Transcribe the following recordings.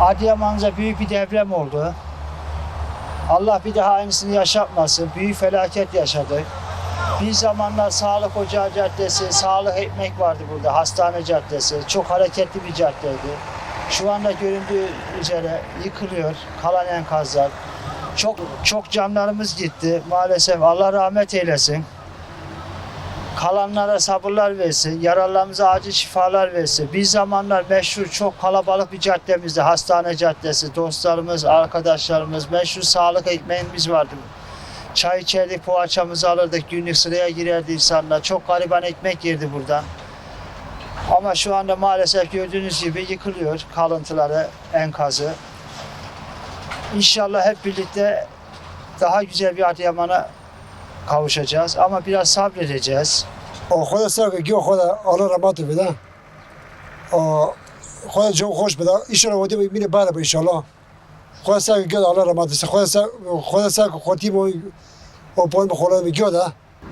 Adıyaman'da büyük bir deprem oldu. Allah bir daha aynısını yaşatmasın. Büyük felaket yaşadık. Bir zamanlar Sağlık Ocağı Caddesi, Sağlık Ekmek vardı burada, Hastane Caddesi. Çok hareketli bir caddeydi. Şu anda göründüğü üzere yıkılıyor, kalan enkazlar. Çok canlarımız gitti. Maalesef Allah rahmet eylesin. Kalanlara sabırlar versin, yaralarımıza acil şifalar versin. Bir zamanlar meşhur çok kalabalık bir caddemizde, Hastane Caddesi, dostlarımız, arkadaşlarımız, meşhur sağlık ekmeğimiz vardı. Çay içerdik, poğaçamızı alırdık, günlük sıraya girerdi insanlar. Çok gariban ekmek yerdi buradan. Ama şu anda maalesef gördüğünüz gibi yıkılıyor kalıntıları, enkazı. İnşallah hep birlikte daha güzel bir Adıyaman'a kavuşacağız ama biraz sabredeceğiz. خدا سر که گیاه خدا الله رحمت بده. خدا جو خوش بده. ایشالا ودی میره بره به ایشالا. خدا سر که گیاه الله رحمت بده. خدا سر که خودی و پایین بخوره میگیاه ده.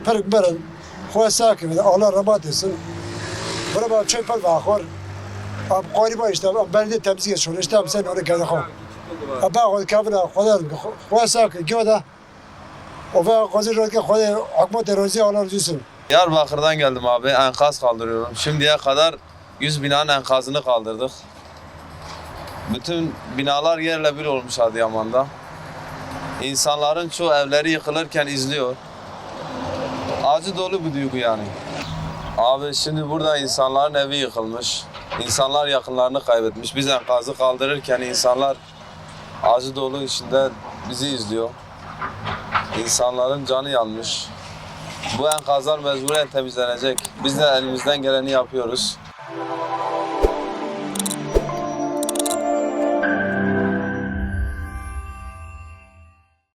پرک برن. خدا سر که بده الله رحمت بده. برای ما چای پر واخر. اب قاری با اشتباه بلده تمزیه شون اشتباه سن اون کرده خو. اب خود کافر خدا سر که گیاه ده. O ve gazi ki Xwedê hikûmet erozî Allah razı olsun. Diyarbakır'dan geldim abi. Enkaz kaldırıyorum. Şimdiye kadar 100 binanın enkazını kaldırdık. Bütün binalar yerle bir olmuş Adıyaman'da. İnsanların çoğu evleri yıkılırken izliyor. Acı dolu bir duygu yani. Abi şimdi burada insanların evi yıkılmış. İnsanlar yakınlarını kaybetmiş. Biz enkazı kaldırırken insanlar acı dolu içinde bizi izliyor. İnsanların canı yanmış. Bu enkazlar mecburen temizlenecek. Biz de elimizden geleni yapıyoruz.